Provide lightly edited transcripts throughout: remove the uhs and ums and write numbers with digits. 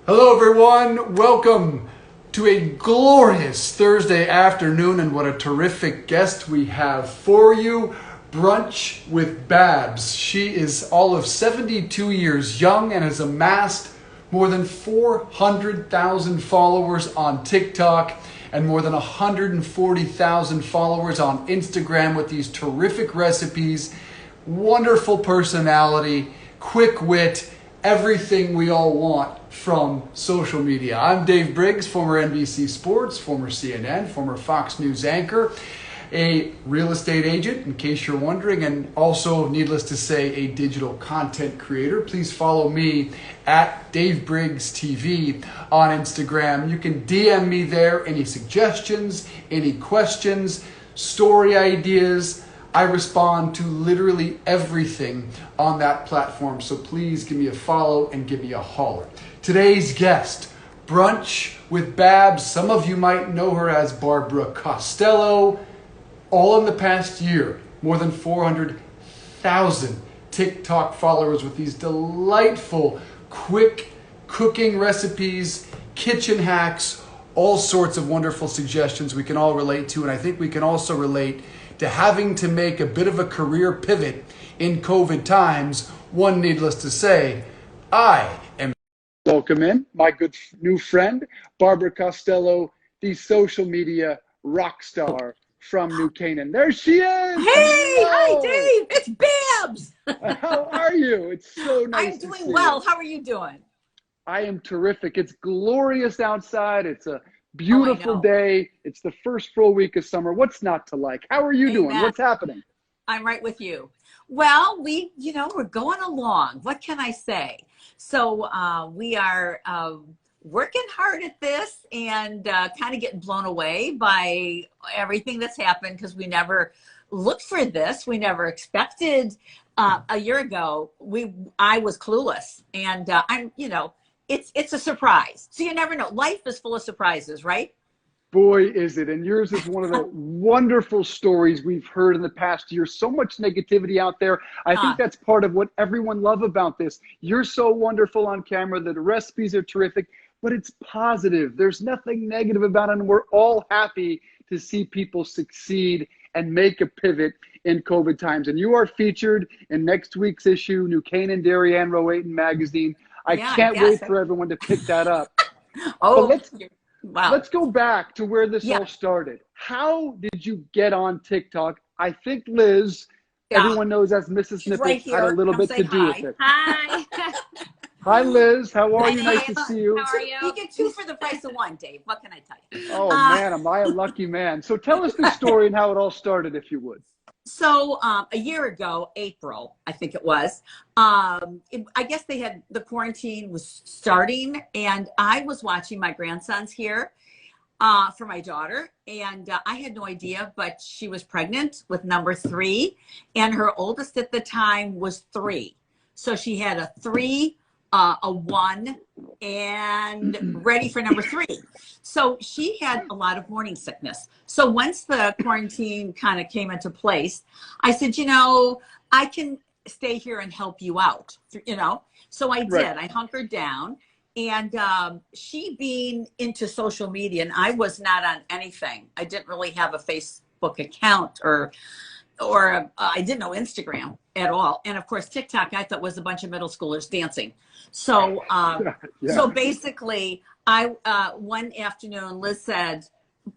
Hello everyone, welcome to a glorious Thursday afternoon, and what a terrific guest we have for you. Brunch with Babs. She is all of 72 years young and has amassed more than 400,000 followers on TikTok and more than 140,000 followers on Instagram with these terrific recipes, wonderful personality, quick wit, everything we all want from social media. I'm Dave Briggs, former NBC Sports, former CNN, former Fox News anchor, a real estate agent, in case you're wondering, and also, needless to say, a digital content creator. Please follow me at Dave Briggs TV on Instagram. You can DM me there, any suggestions, any questions, story ideas. I respond to literally everything on that platform, so please give me a follow and give me a holler. Today's guest, Brunch with Babs. Some of you might know her as Barbara Costello. All in the past year, more than 400,000 TikTok followers with these delightful, quick cooking recipes, kitchen hacks, all sorts of wonderful suggestions we can all relate to. And I think we can also relate to having to make a bit of a career pivot in COVID times. One, needless to say, I am. Welcome in, my good new friend, Barbara Costello, the social media rock star from New Canaan. There she is! Hey! Hello. Hi, Dave! It's Babs! How are you? It's so nice I'm to doing see well. you. How are you doing? I am terrific. It's glorious outside. It's a beautiful day. It's the first full week of summer. What's not to like? How are you doing? What's happening? I'm right with you. Well, we're going along. What can I say? So we are working hard at this and kind of getting blown away by everything that's happened, because we never looked for this. We never expected. A year ago, I was clueless, and it's a surprise. So you never know. Life is full of surprises, right? Boy, is it. And yours is one of the wonderful stories we've heard in the past year. So much negativity out there. I think that's part of what everyone loves about this. You're so wonderful on camera. The recipes are terrific, but it's positive. There's nothing negative about it. And we're all happy to see people succeed and make a pivot in COVID times. And you are featured in next week's issue, New Canaan, Darien, Rowayton magazine. I can't wait for everyone to pick that up. Let's go back to where this all started. How did you get on TikTok? I think Liz, everyone knows as Mrs. Snippet, had a little bit to do with it. Hi. Hi, Liz. How are you? Nice to see you. How are you? You get two for the price of one, Dave. What can I tell you? Oh, man, am I a lucky man. So tell us the story and how it all started, if you would. So a year ago, April, I think it was, I guess the quarantine was starting, and I was watching my grandsons here for my daughter, and I had no idea, but she was pregnant with number 3, and her oldest at the time was 3. So she had a 3, a 1, and ready for number 3. So she had a lot of morning sickness. So once the quarantine kind of came into place, I said, I can stay here and help you out, So I did. Right. I hunkered down, and she being into social media, and I was not on anything. I didn't really have a Facebook account or I didn't know Instagram at all. And of course, TikTok, I thought was a bunch of middle schoolers dancing. So, so basically one afternoon, Liz said,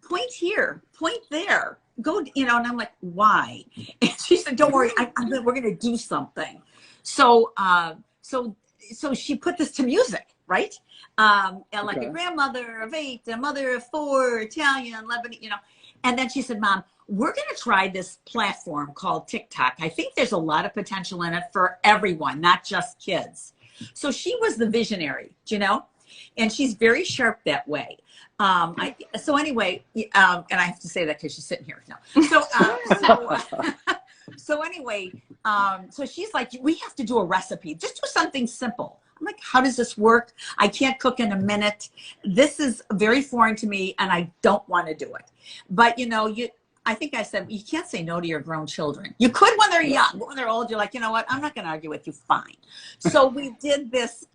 point here, point there, go, and I'm like, why? And she said, don't worry, we're going to do something. So, so she put this to music, right? And like a grandmother of 8, a mother of 4, Italian, Lebanese, and then she said, Mom, we're going to try this platform called TikTok. I think there's a lot of potential in it for everyone, not just kids. So she was the visionary, and she's very sharp that way. So anyway, and I have to say that because she's sitting here now. So anyway, so she's like, we have to do a recipe. Just do something simple. I'm like, how does this work? I can't cook in a minute. This is very foreign to me, and I don't want to do it. But I think I said, you can't say no to your grown children. You could when they're young, but when they're old, you're like, you know what? I'm not going to argue with you. Fine. So we did this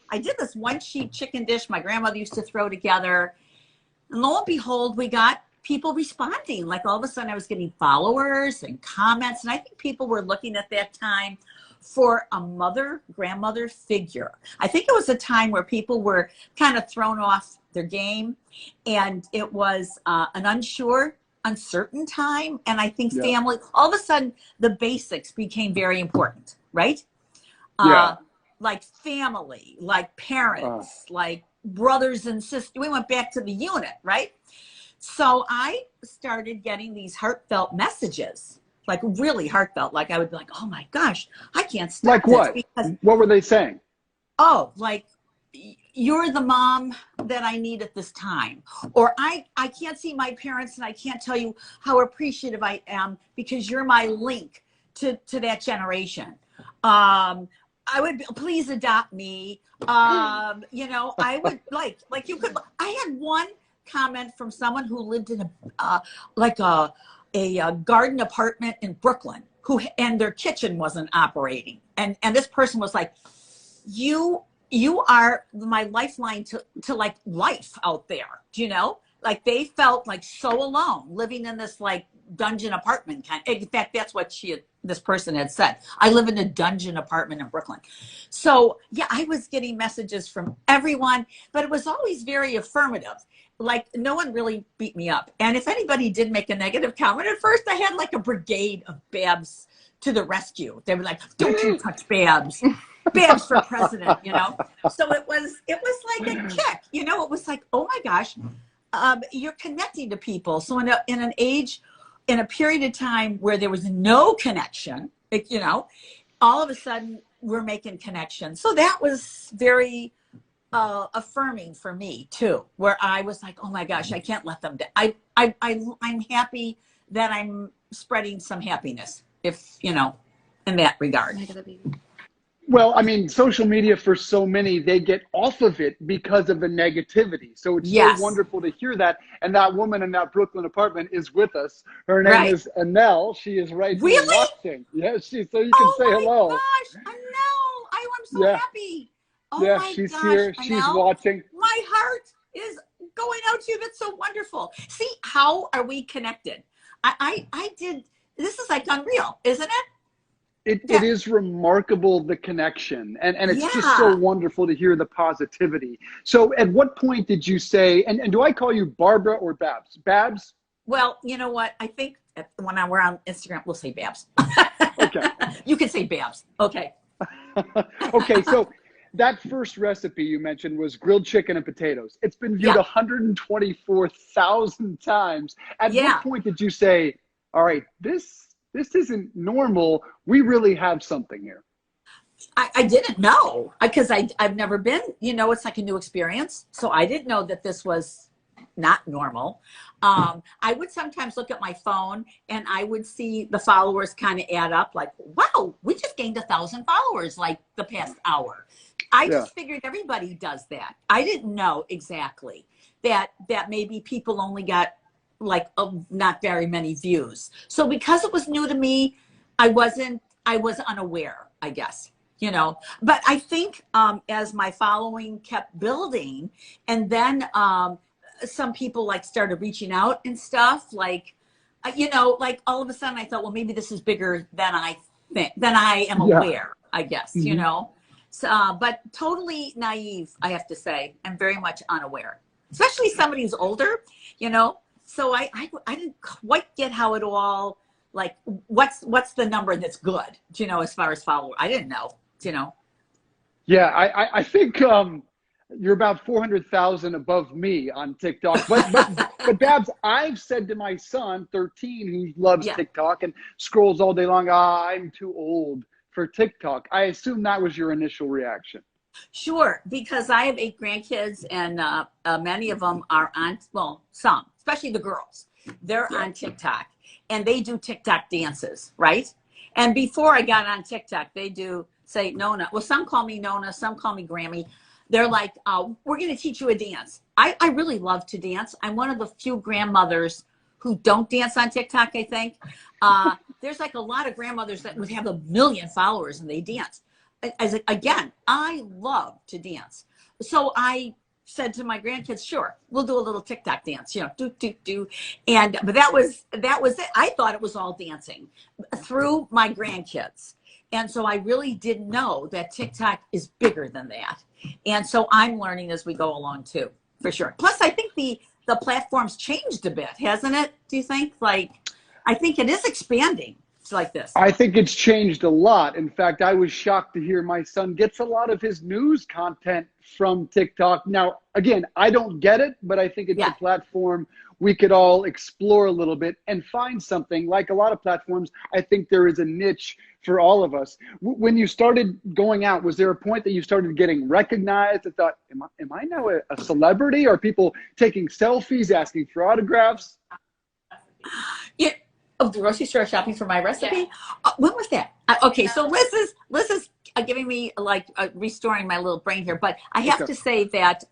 I did this one sheet chicken dish my grandmother used to throw together. And lo and behold, we got people responding. Like all of a sudden I was getting followers and comments. And I think people were looking at that time for a mother, grandmother figure. I think it was a time where people were kind of thrown off their game. And it was an uncertain time. And I think family, all of a sudden the basics became very important, right? Like family, like parents, like brothers and sisters. We went back to the unit, right? So I started getting these heartfelt messages, like really heartfelt. Like I would be like, oh my gosh, I can't stop like what? Because, what were they saying? Oh, like, you're the mom that I need at this time. Or I can't see my parents and I can't tell you how appreciative I am because you're my link to that generation. I would please adopt me. You know, I would like you could. I had one comment from someone who lived in a garden apartment in Brooklyn, and their kitchen wasn't operating, and this person was like, you are my lifeline to like life out there. Do you know? Like they felt like so alone living in this like dungeon apartment kind. In fact, that's what this person had said. I live in a dungeon apartment in Brooklyn. So yeah, I was getting messages from everyone, but it was always very affirmative. Like no one really beat me up. And if anybody did make a negative comment at first, I had like a brigade of Babs to the rescue. They were like, don't you touch Babs. Babs for president, you know? So it was like a kick, you know? It was like, oh my gosh, you're connecting to people. So in an age, in a period of time where there was no connection, you know, all of a sudden we're making connections. So that was very affirming for me too, where I was like, oh my gosh, I can't let them down. I'm happy that I'm spreading some happiness, if, you know, in that regard. Well, I mean, social media for so many, they get off of it because of the negativity. So it's so wonderful to hear that. And that woman in that Brooklyn apartment is with us. Her name is Anel. She is right here watching. Yes, so you can say hello. Oh my gosh, Anel. I'm so happy. Oh my she's gosh, here. Anel, she's watching. My heart is going out to you. That's so wonderful. See, how are we connected? I did, this is like unreal, isn't it? It is remarkable, the connection. And it's just so wonderful to hear the positivity. So at what point did you say, and do I call you Barbara or Babs? Babs? Well, you know what? I think when we're on Instagram, we'll say Babs. Okay. You can say Babs. Okay. Okay, so that first recipe you mentioned was grilled chicken and potatoes. It's been viewed 124,000 times. At what point did you say, all right, this isn't normal. We really have something here. I didn't know because I've never been, you know, it's like a new experience. So I didn't know that this was not normal. I would sometimes look at my phone and I would see the followers kind of add up like, wow, we just gained 1,000 followers like the past hour. I just figured everybody does that. I didn't know exactly that maybe people only got like not very many views. So because it was new to me, I was unaware, I guess, you know. But I think as my following kept building, and then some people like started reaching out and stuff, like you know, like all of a sudden I thought, well, maybe this is bigger than I am aware, I guess, you know. So, but totally naive, I have to say. I'm very much unaware, especially somebody who's older, you know. So I didn't quite get how it all, like, what's the number that's good, you know, as far as followers. I didn't know, you know. Yeah, I think you're about 400,000 above me on TikTok. But Babs, I've said to my son, 13, who loves TikTok and scrolls all day long, I'm too old for TikTok. I assume that was your initial reaction. Sure, because I have 8 grandkids and many of them are on, well, some, especially the girls, they're on TikTok and they do TikTok dances, right? And before I got on TikTok, they do say Nona. Well, some call me Nona, some call me Grammy. They're like, we're going to teach you a dance. I really love to dance. I'm one of the few grandmothers who don't dance on TikTok, I think. There's like a lot of grandmothers that would have 1 million followers and they dance. again, I love to dance. So I said to my grandkids, sure, we'll do a little TikTok dance, do, do, do. And, but that was it. I thought it was all dancing through my grandkids. And so I really didn't know that TikTok is bigger than that. And so I'm learning as we go along too, for sure. Plus, I think the platform's changed a bit, hasn't it? Do you think? Like, I think it is expanding. It's like this. I think it's changed a lot. In fact, I was shocked to hear my son gets a lot of his news content from TikTok. Now, again, I don't get it, but I think it's a platform we could all explore a little bit and find something. Like a lot of platforms, I think there is a niche for all of us. When you started going out, was there a point that you started getting recognized and thought, am I now a celebrity? Are people taking selfies, asking for autographs? Yeah. Oh, the grocery store shopping for my recipe. Yeah. When was that? Okay, so Liz is giving me restoring my little brain here. But I have to say that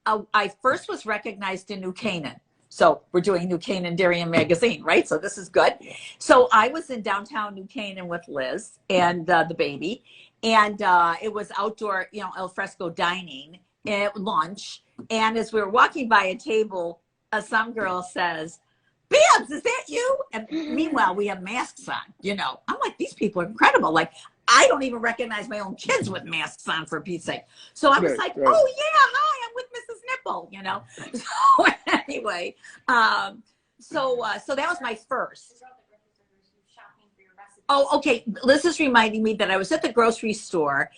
I first was recognized in New Canaan. So we're doing New Canaan Darien magazine, right? So this is good. So I was in downtown New Canaan with Liz and the baby, and it was outdoor, al fresco dining at lunch. And as we were walking by a table, some girl says, "Babs, is that you?" And meanwhile, we have masks on, I'm like, these people are incredible. Like, I don't even recognize my own kids with masks on, for Pete's sake. So I was like, oh yeah, hi, I'm with Mrs. Nipple, So anyway, so that was my first. Oh, okay. Liz is reminding me that I was at the grocery store.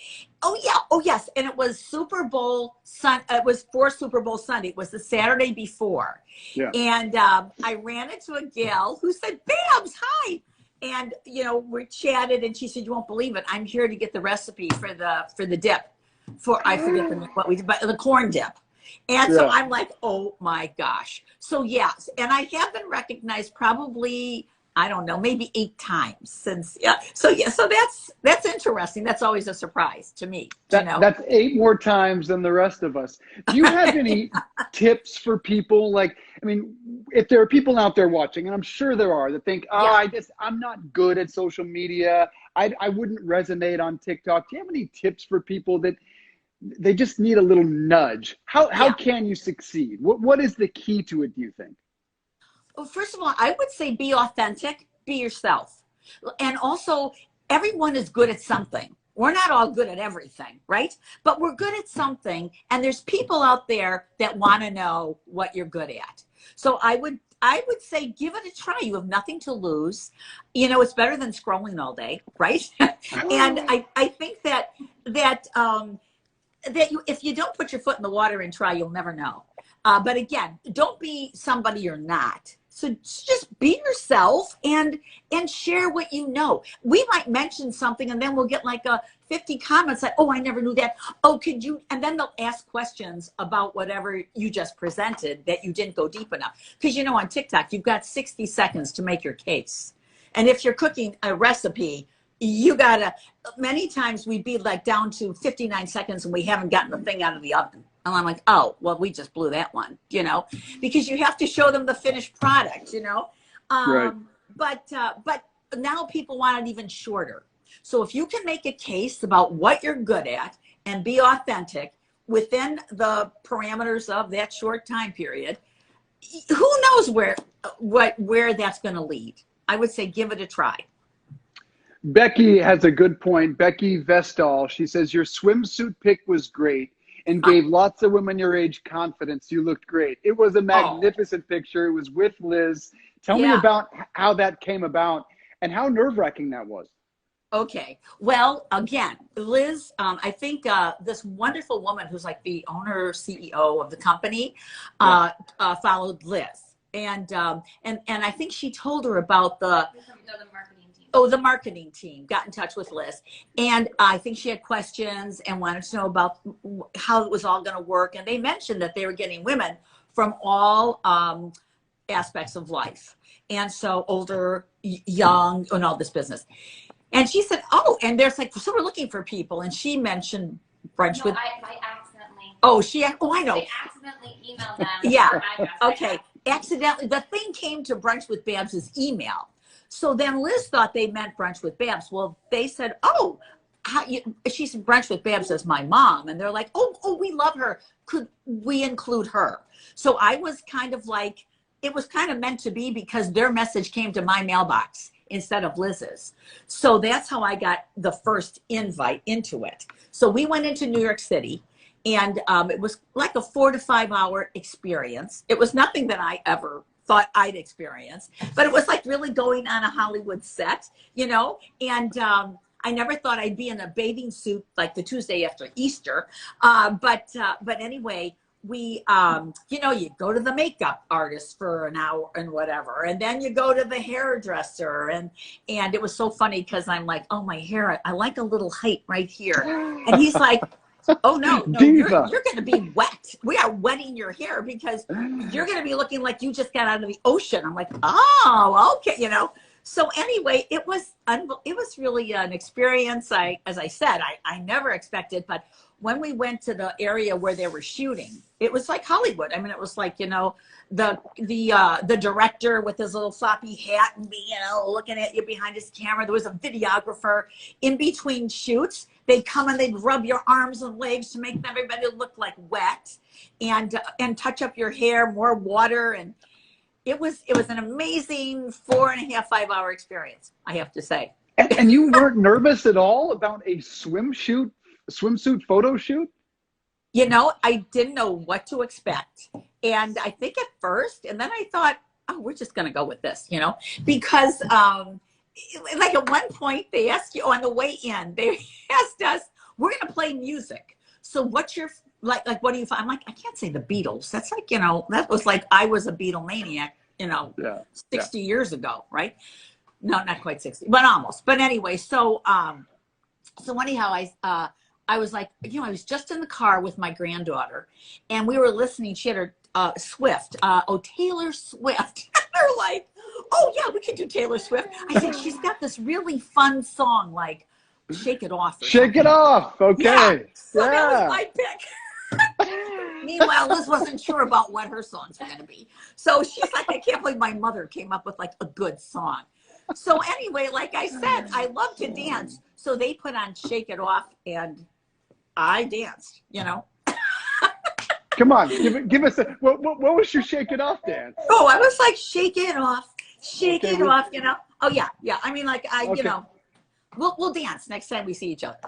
Oh yeah. Oh yes. And it was Super Bowl it was for Super Bowl Sunday. It was the Saturday before. Yeah. And I ran into a gal who said, "Babs, hi." And we chatted, and she said, "You won't believe it. I'm here to get the recipe for the dip. I forget what we did, but the corn dip." And so I'm like, oh my gosh. So yes, and I have been recognized probably, I don't know, maybe 8 times since. Yeah. So that's interesting. That's always a surprise to me. That's 8 more times than the rest of us. Do you have any tips for people? Like, I mean, if there are people out there watching, and I'm sure there are, that think, I'm not good at social media. I wouldn't resonate on TikTok. Do you have any tips for people that they just need a little nudge? How can you succeed? What is the key to it, do you think? Well, first of all, I would say be authentic, be yourself. And also, everyone is good at something. We're not all good at everything, right? But we're good at something, and there's people out there that want to know what you're good at. So I would say give it a try. You have nothing to lose. It's better than scrolling all day, right? And I think that if you don't put your foot in the water and try, you'll never know. But again, don't be somebody you're not. So just be yourself and share what you know. We might mention something, and then we'll get like 50 comments like, "Oh, I never knew that. Oh, could you?" And then they'll ask questions about whatever you just presented that you didn't go deep enough. Because on TikTok, you've got 60 seconds to make your case. And if you're cooking a recipe, you gotta, many times we'd be like down to 59 seconds and we haven't gotten the thing out of the oven. And I'm like, oh, well, we just blew that one, because you have to show them the finished product, Right. But now people want it even shorter. So if you can make a case about what you're good at and be authentic within the parameters of that short time period, who knows where that's going to lead? I would say give it a try. Becky has a good point. Becky Vestal, she says, your swimsuit pic was great and gave lots of women your age confidence. You looked great. It was a magnificent picture. It was with Liz. Tell me about how that came about and how nerve-wracking that was. Okay. Well, again, Liz, I think this wonderful woman who's like the owner, CEO of the company, followed Liz. And I think she told her about the marketing team. Oh, the marketing team got in touch with Liz. And I think she had questions and wanted to know about how it was all going to work. And they mentioned that they were getting women from all aspects of life. And so older, young, and all this business. And she said, oh, and there's like, so we're looking for people. And she mentioned brunch with. I accidentally. I know. I accidentally emailed them. Yeah. Okay. Accidentally. The thing came to Brunch with Babs' email. So then Liz thought they meant Brunch with Babs. Well, they said, oh, she's Brunch with Babs as my mom. And they're like, oh, we love her. Could we include her? So I was kind of like, it was kind of meant to be because their message came to my mailbox instead of Liz's. So that's how I got the first invite into it. So we went into New York City, and it was like a 4 to 5 hour experience. It was nothing that I ever thought I'd experience, but it was like really going on a Hollywood set, you know, and I never thought I'd be in a bathing suit like the Tuesday after Easter. But anyway, we, you know, you go to the makeup artist for an hour and whatever, and then you go to the hairdresser, and it was so funny because I'm like, oh, my hair, I like a little height right here. And he's like, oh, no, you're going to be wet. We are wetting your hair because you're going to be looking like you just got out of the ocean. I'm like, oh, okay, you know. So anyway, it was really an experience. As I said, I never expected, but when we went to the area where they were shooting, it was like Hollywood. I mean, it was like, you know, the director with his little floppy hat and, you know, looking at you behind his camera. There was a videographer in between shoots. They'd come and they'd rub your arms and legs to make everybody look like wet, and touch up your hair, more water. And it was an amazing 4.5, 5 hour experience, I have to say. And you weren't nervous at all about a swimsuit photo shoot? You know, I didn't know what to expect. And I think at first, and then I thought, oh, we're just going to go with this, you know, because like at one point they asked you on the way in, they asked us, we're going to play music. So what's your, like, what do you find? I'm like, I can't say the Beatles. That's like, you know, that was like, I was a Beatlemaniac, you know, 60 years ago, right? No, not quite 60, but almost. But anyway, so anyhow, I was like, you know, I was just in the car with my granddaughter, and we were listening. She had her Taylor Swift. They're like, oh yeah, we could do Taylor Swift. I said, she's got this really fun song, like Shake It Off. Shake It Off. Okay. Yeah. So that was my pick. Meanwhile, Liz wasn't sure about what her songs were going to be. So she's like, I can't believe my mother came up with like a good song. So anyway, like I said, I love to dance. So they put on Shake It Off, and I danced, you know. Come on, give us a, what was your Shake It Off dance? Oh, I was like, shake it off, shake it off, you know. Oh yeah. I mean, like you know, we'll dance next time we see each other.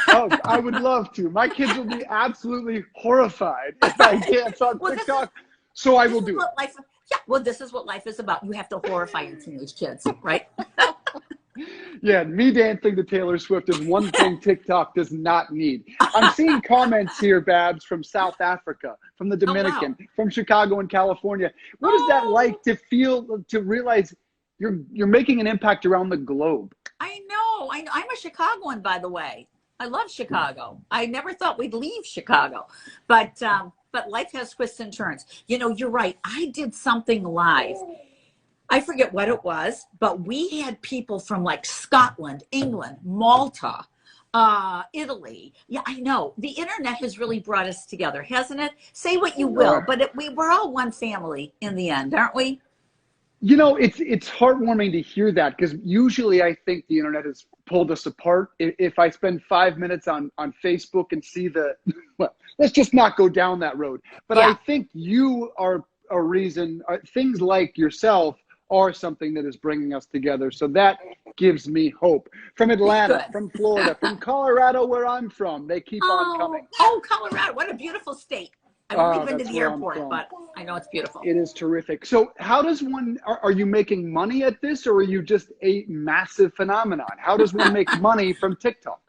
Oh, I would love to. My kids will be absolutely horrified if I dance on TikTok. So I will do it. Well, this is what life is about. You have to horrify your teenage kids, right? Yeah, me dancing to Taylor Swift is one thing TikTok does not need. I'm seeing comments here, Babs, from South Africa, from the Dominican, from Chicago and California. What is that like to feel, to realize you're making an impact around the globe? I know. I'm a Chicagoan, by the way. I love Chicago. I never thought we'd leave Chicago, but life has twists and turns. You know, you're right. I did something live. I forget what it was, but we had people from like Scotland, England, Malta, Italy. Yeah, I know. The internet has really brought us together, hasn't it? Say what you will, but we're all one family in the end, aren't we? You know, it's heartwarming to hear that, because usually I think the internet has pulled us apart. If I spend 5 minutes on Facebook and see well, let's just not go down that road. But I think you are a reason, things like yourself are something that is bringing us together. So that gives me hope. From Atlanta, from Florida, from Colorado, where I'm from, they keep on coming. Oh, Colorado, what a beautiful state. I've only been to the airport, but I know it's beautiful. It is terrific. So how does one, are you making money at this, or are you just a massive phenomenon? How does one make money from TikTok?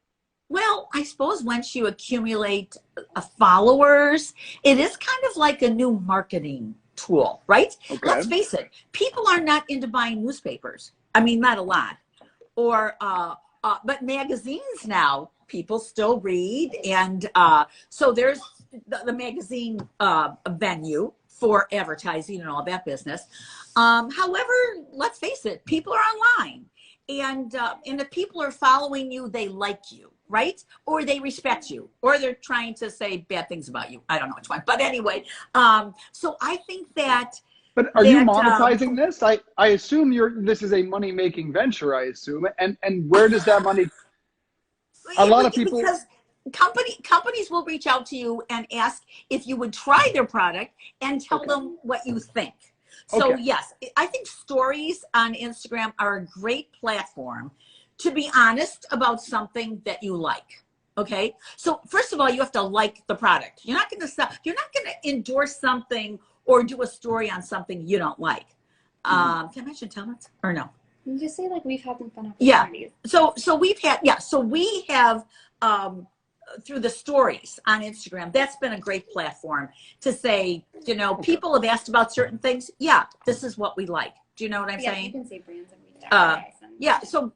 Well, I suppose once you accumulate followers, it is kind of like a new marketing tool, right? Okay. Let's face it, people are not into buying newspapers. I mean, not a lot. Or, but magazines now, people still read. And so there's the magazine venue for advertising and all that business. However, let's face it, people are online. And if people are following you, they like you, right? Or they respect you, or they're trying to say bad things about you. I don't know which one, but anyway. So I think that. But are you monetizing this? I assume this is a money-making venture. I assume, and where does that money? A lot of people, because companies will reach out to you and ask if you would try their product and tell them what you think. So yes, I think stories on Instagram are a great platform to be honest about something that you like. Okay. So first of all, you have to like the product. You're not going to endorse something or do a story on something you don't like. Can I mention talents or no? You just say like we've had some fun Yeah. opportunities. So we have through the stories on Instagram, that's been a great platform to say, you know, people have asked about certain things. Yeah, this is what we like. Do you know what I'm saying? You can say brands and Yeah. So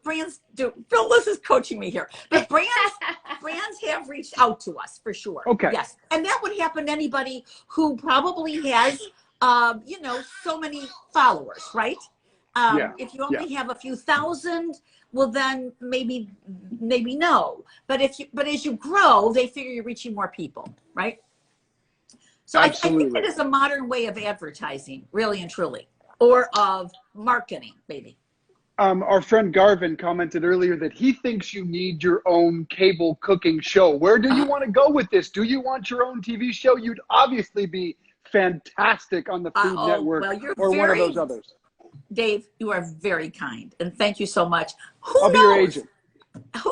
brands do. Phyllis is coaching me here, but brands have reached out to us for sure. Okay. Yes, and that would happen to anybody who probably has, you know, so many followers, right? If you only have a few thousand, well then maybe no. But as you grow, they figure you're reaching more people, right? So I think it is a modern way of advertising, really and truly, or of marketing, maybe. Our friend Garvin commented earlier that he thinks you need your own cable cooking show. Where do you want to go with this? Do you want your own TV show? You'd obviously be fantastic on the Food Network or one of those others. Dave, you are very kind, and thank you so much. I'll be your agent.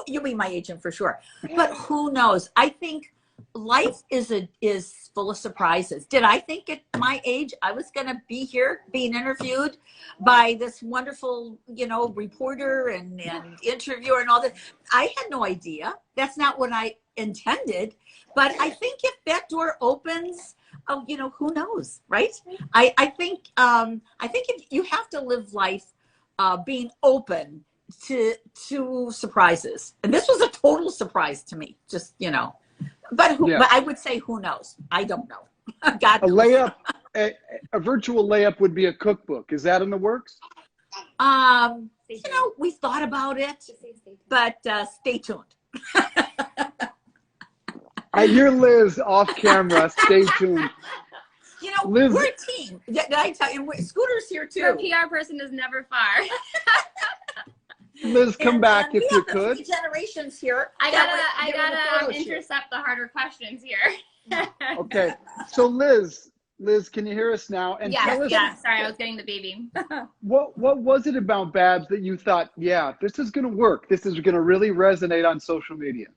You'll be my agent for sure. But who knows? I think life is full of surprises. Did I think at my age I was going to be here being interviewed by this wonderful, you know, reporter and interviewer and all that? I had no idea. That's not what I intended. But I think if that door opens, oh, you know, who knows, right? I think if you have to live life being open to surprises, and this was a total surprise to me. Just, you know, but I would say who knows? I don't know. God knows. A layup, a virtual layup would be a cookbook. Is that in the works? You know, we thought about it, but stay tuned. I hear Liz off camera. Stay tuned. You know, Liz, we're a team. Did I tell you? Scooter's here too. Your PR person is never far. Liz, come back if you could. Three generations here. I gotta intercept the harder questions here. Okay, so Liz, can you hear us now? And tell us, Sorry, I was getting the baby. what was it about Babs that you thought, yeah, this is gonna work. This is gonna really resonate on social media.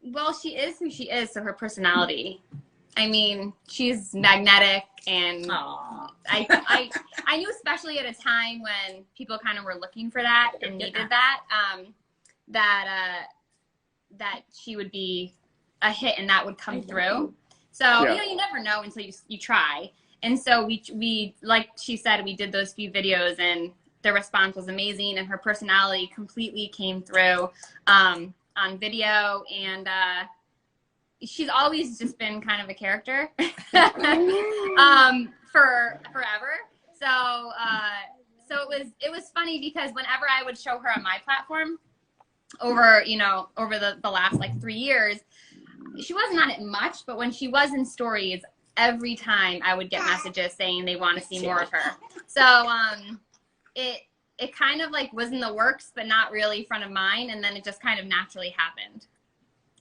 Well, she is who she is, so her personality. I mean, she's magnetic, and I knew, especially at a time when people kind of were looking for that and needed that, that she would be a hit and that would come through. So you know, you never know until you try. And so we like she said, we did those few videos, and the response was amazing, and her personality completely came through on video, and she's always just been kind of a character for forever. So it was funny because whenever I would show her on my platform over the last like 3 years, she wasn't on it much, but when she was in stories, every time I would get messages saying they want to see more of her. So it kind of like was in the works, but not really front of mind. And then it just kind of naturally happened.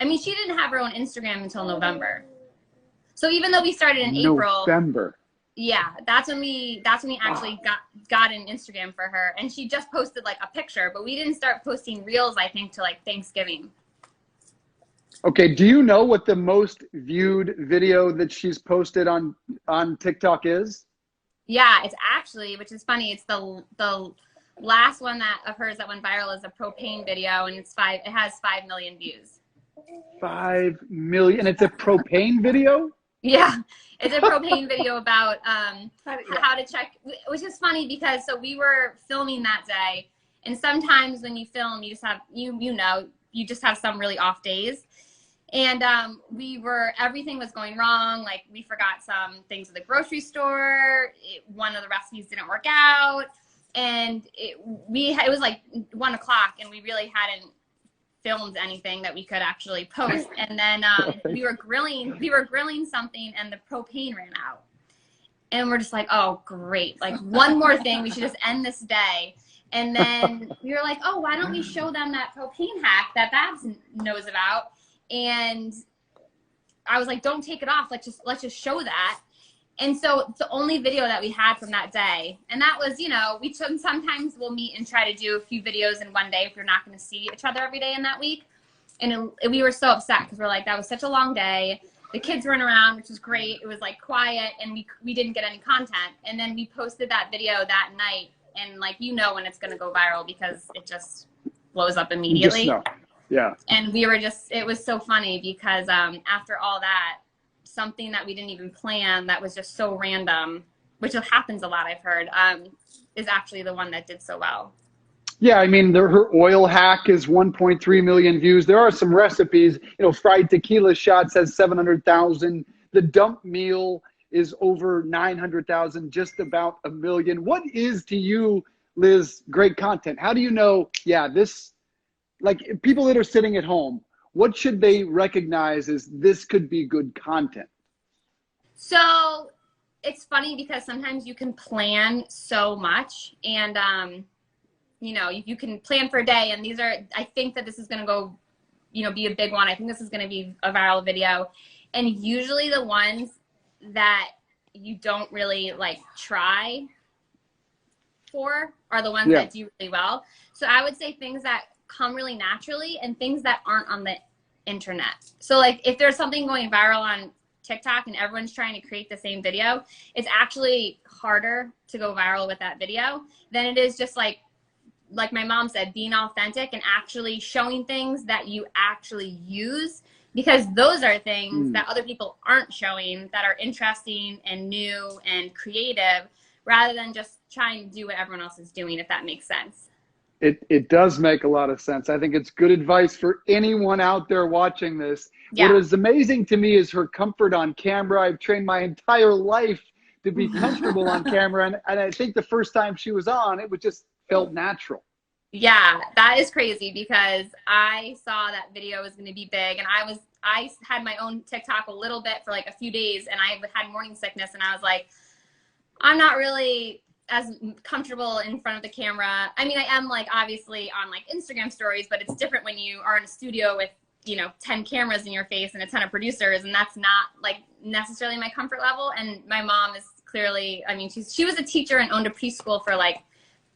I mean, she didn't have her own Instagram until November. So even though we started in April, yeah, that's when we actually got an Instagram for her. And she just posted like a picture, but we didn't start posting reels, I think, till like Thanksgiving. Okay. Do you know what the most viewed video that she's posted on TikTok is? Yeah, it's actually, which is funny, it's the last one of hers that went viral is a propane video, and it has 5 million views. 5 million. It's a propane video? Yeah, it's a propane video about how to check, which is funny because we were filming that day, and sometimes when you film, you just have you just have some really off days. And everything was going wrong. Like, we forgot some things at the grocery store. One of the recipes didn't work out. And it was like 1 o'clock, and we really hadn't filmed anything that we could actually post. And then we were grilling something, and the propane ran out. And we're just like, oh, great. Like, one more thing. We should just end this day. And then we were like, oh, why don't we show them that propane hack that Babs knows about? And I was like, don't take it off. Let's just show that. And so it's the only video that we had from that day. And that was, you know, sometimes we'll meet and try to do a few videos in one day if we're not going to see each other every day in that week. And we were so upset because we're like, that was such a long day. The kids weren't around, which was great. It was like quiet and we didn't get any content. And then we posted that video that night. And like, you know, when it's going to go viral because it just blows up immediately. You just know. Yeah. And we were just, it was so funny because after all that, something that we didn't even plan that was just so random, which happens a lot, I've heard, is actually the one that did so well. Yeah, I mean, her oil hack is 1.3 million views. There are some recipes, you know, fried tequila shots has 700,000. The dump meal is over 900,000, just about 1 million. What is to you, Liz, great content? How do you know, yeah, this, like people that are sitting at home, what should they recognize as this could be good content? So it's funny because sometimes you can plan so much and, you know, you can plan for a day and these are, I think that this is going to go, you know, be a big one. I think this is going to be a viral video. And usually the ones that you don't really like try for are the ones that do really well. So I would say things that come really naturally and things that aren't on the internet. So like if there's something going viral on TikTok and everyone's trying to create the same video, it's actually harder to go viral with that video than it is just like my mom said, being authentic and actually showing things that you actually use, because those are things that other people aren't showing that are interesting and new and creative rather than just trying to do what everyone else is doing, if that makes sense. It does make a lot of sense. I think it's good advice for anyone out there watching this. Yeah. What is amazing to me is her comfort on camera. I've trained my entire life to be comfortable on camera. And I think the first time she was on, it just felt natural. Yeah, that is crazy because I saw that video was going to be big and I had my own TikTok a little bit for like a few days and I had morning sickness and I was like, I'm not really as comfortable in front of the camera. I mean, I am like obviously on like Instagram stories, but it's different when you are in a studio with, you know, 10 cameras in your face and a ton of producers, and that's not like necessarily my comfort level. And my mom is clearly, I mean, she was a teacher and owned a preschool for like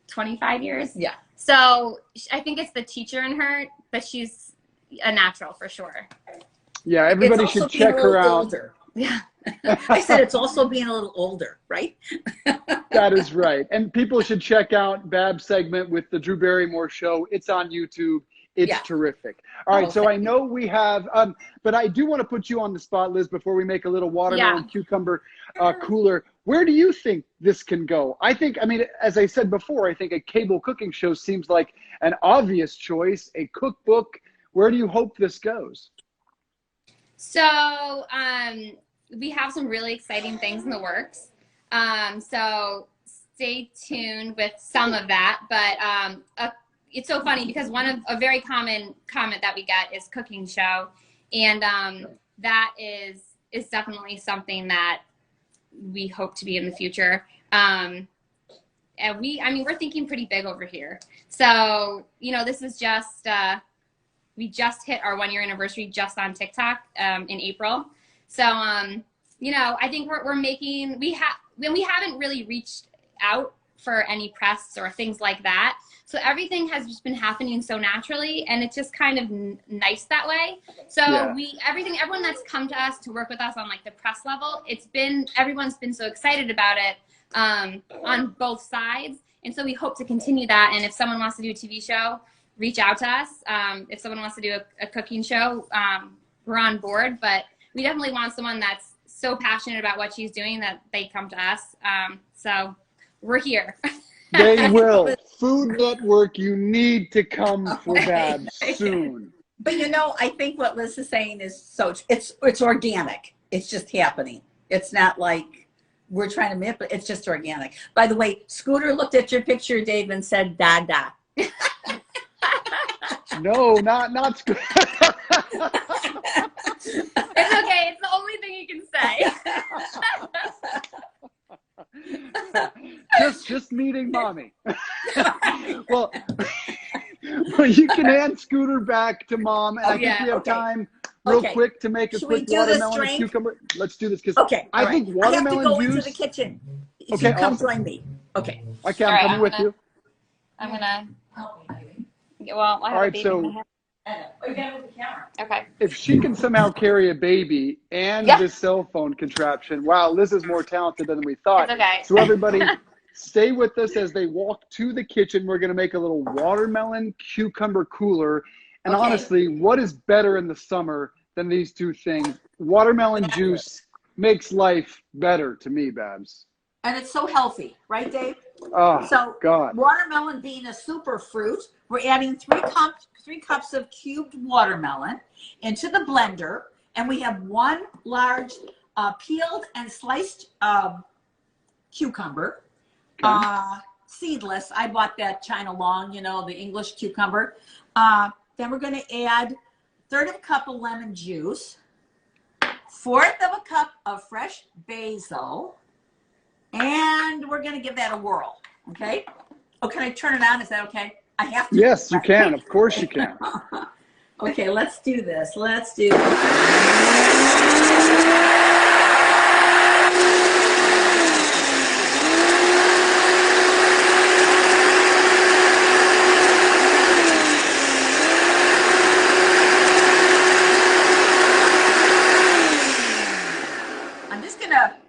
25 years. Yeah. So I think it's the teacher in her, but she's a natural for sure. Yeah, everybody should check her out. Older. Yeah. I said it's also being a little older, right? That is right. And people should check out Bab's segment with the Drew Barrymore show. It's on YouTube. It's terrific. All right, so I know we have, but I do want to put you on the spot, Liz, before we make a little watermelon cucumber cooler. Where do you think this can go? I think, I mean, as I said before, I think a cable cooking show seems like an obvious choice. A cookbook, where do you hope this goes? So we have some really exciting things in the works. So stay tuned with some of that. But it's so funny because a very common comment that we get is cooking show. And that is definitely something that we hope to be in the future. And I mean, we're thinking pretty big over here. So, you know, this is just, we just hit our 1-year anniversary just on TikTok in April. So, you know, I think we're making, we haven't really reached out for any press or things like that. So everything has just been happening so naturally, and it's just kind of nice that way. So everyone that's come to us to work with us on like the press level, everyone's been so excited about it on both sides. And so we hope to continue that. And if someone wants to do a TV show, reach out to us. If someone wants to do a cooking show, we're on board, but we definitely want someone that's so passionate about what she's doing that they come to us. So we're here. They will. Food Network, you need to come for Babs soon. But you know, I think what Liz is saying is it's organic. It's just happening. It's not like we're trying to manipulate. It's just organic. By the way, Scooter looked at your picture, Dave, and said, "Dada." No, not Scooter. It's okay. It's the only thing you can say. just meeting mommy. Well, well, you can hand Scooter back to Mom, and I think yeah, we have okay. time real quick to make a Should we quick do this watermelon and drink? cucumber. Let's do this because Okay, I all right. think I have to watermelon go juice. into the kitchen. Okay, You come awesome. join me. Okay. Okay, I'm All right, coming with you. I'm gonna. Help me, baby. Well, I have All a right, baby so in my hand. Oh, you gotta move the camera. Okay. if she can somehow carry a baby and Yeah. this cell phone contraption, wow, Liz is more talented than we thought. It's okay. So everybody, stay with us as they walk to the kitchen. We're going to make a little watermelon cucumber cooler. And Okay. honestly, what is better in the summer than these two things? Watermelon juice makes life better to me, Babs. And it's so healthy, right, Dave? Oh, So God. watermelon being a super fruit, we're adding 3 cups of cubed watermelon into the blender, and we have 1 large peeled and sliced cucumber, Okay. seedless. I bought that China long, you know, the English cucumber. Then we're going to add 1/3 of a cup of lemon juice, 1/4 of a cup of fresh basil, and we're going to give that a whirl. Okay. Oh, can I turn it on? Is that okay? I have to. Yes, you can. Of course you can. Okay, let's do this. Let's do this.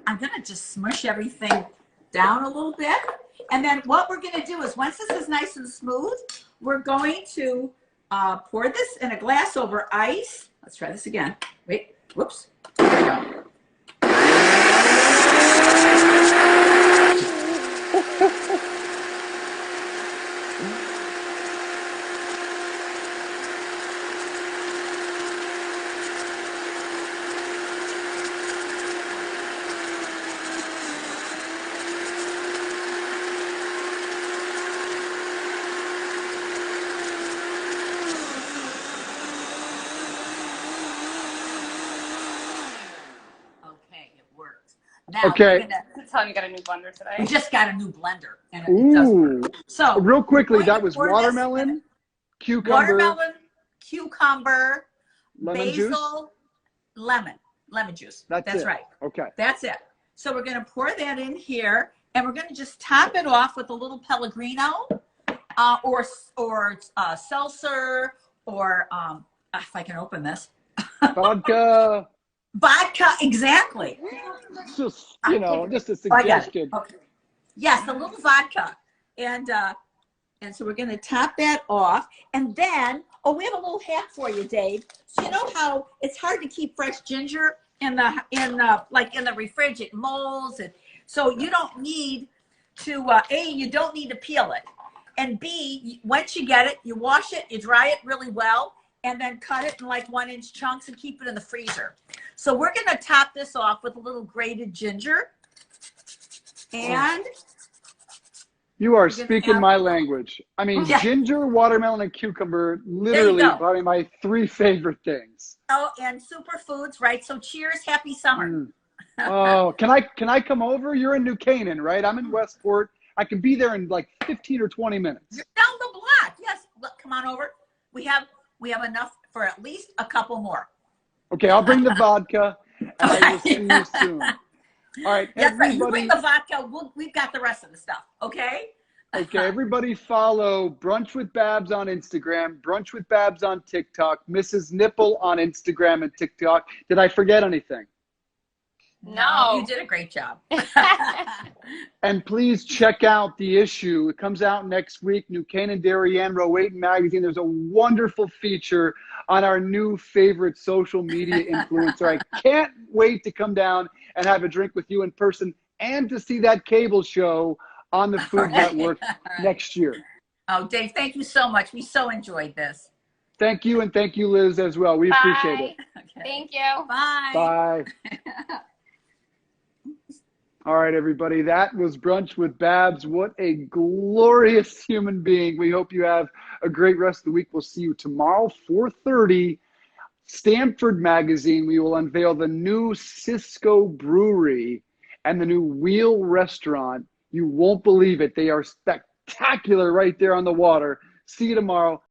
I'm gonna just smush everything down a little bit. And then what we're gonna do is once this is nice and smooth, we're going to pour this in a glass over ice. Let's try this again. Wait, whoops. There we go. Now, okay. Tell me you got a new blender today. We just got a new blender, and it does work. So real quickly, that was watermelon, cucumber, cucumber, lemon basil, juice? lemon juice. That's right. Okay. That's it. So we're going to pour that in here, and we're going to just top it off with a little Pellegrino, or seltzer, or if I can open this, vodka. Vodka, exactly. Just, you know, just a suggestion. Okay. Yes, a little vodka. And so we're going to top that off. And then, we have a little hack for you, Dave. So you know how it's hard to keep fresh ginger in the refrigerator, it molds. And so you don't need to, A, you don't need to peel it. And B, once you get it, you wash it, you dry it really well, and then cut it in like 1-inch chunks and keep it in the freezer. So we're going to top this off with a little grated ginger. And you are speaking my language. I mean, ginger, watermelon, and cucumber, literally probably my 3 favorite things. Oh, and superfoods, right? So cheers, happy summer. Oh, can I come over? You're in New Canaan, right? I'm in Westport. I can be there in like 15 or 20 minutes. You're down the block. Yes, look, come on over. We have enough for at least a couple more. Okay, I'll bring the vodka, and I will see you soon. All right, yes, everybody. You bring the vodka. We've got the rest of the stuff. Okay. Okay, everybody follow Brunch with Babs on Instagram, Brunch with Babs on TikTok, Mrs. Nipple on Instagram and TikTok. Did I forget anything? No, you did a great job. And please check out The Issue. It comes out next week. New Canaan, Darien, Rowayton Magazine. There's a wonderful feature on our new favorite social media influencer. I can't wait to come down and have a drink with you in person and to see that cable show on the Food Network next year. Oh, Dave, thank you so much. We so enjoyed this. Thank you, and thank you, Liz, as well. We appreciate it. Okay. Thank you. Bye. Bye. All right, everybody. That was Brunch with Babs. What a glorious human being. We hope you have a great rest of the week. We'll see you tomorrow, 4:30. Stanford Magazine. We will unveil the new Cisco Brewery and the new Wheel Restaurant. You won't believe it. They are spectacular. spectacular right there on the water. See you tomorrow.